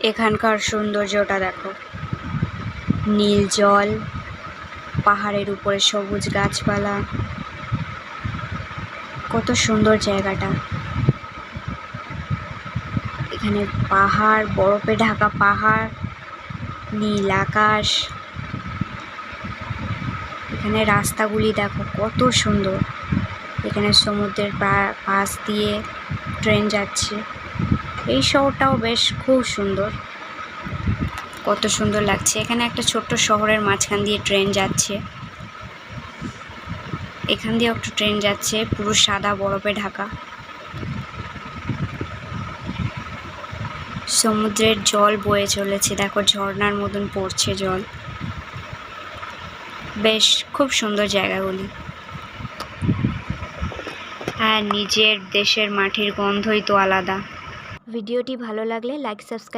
এখানকার সৌন্দর্যটা দেখো, নীল জল, পাহাড়ের উপরে সবুজ গাছপালা, কত সুন্দর জায়গাটা। এখানে পাহাড়, বরফে ঢাকা পাহাড়, নীল আকাশ। এখানে রাস্তাগুলি দেখো কত সুন্দর। এখানে সমুদ্রের পাশ দিয়ে ট্রেন যাচ্ছে। এই শহরটাও বেশ খুব সুন্দর, কত সুন্দর লাগছে। এখানে একটা ছোট্ট শহরের মাঝখান দিয়ে ট্রেন যাচ্ছে। এখান দিয়ে একটা ট্রেন যাচ্ছে, পুরো সাদা বরফে ঢাকা। সমুদ্রের জল বয়ে চলেছে, দেখো ঝর্ণার মতন পড়ছে জল। বেশ খুব সুন্দর জায়গাগুলি। হ্যাঁ, নিজের দেশের মাটির গন্ধই তো আলাদা। ভিডিওটি ভালো লাগলে লাইক, সাবস্ক্রাইব।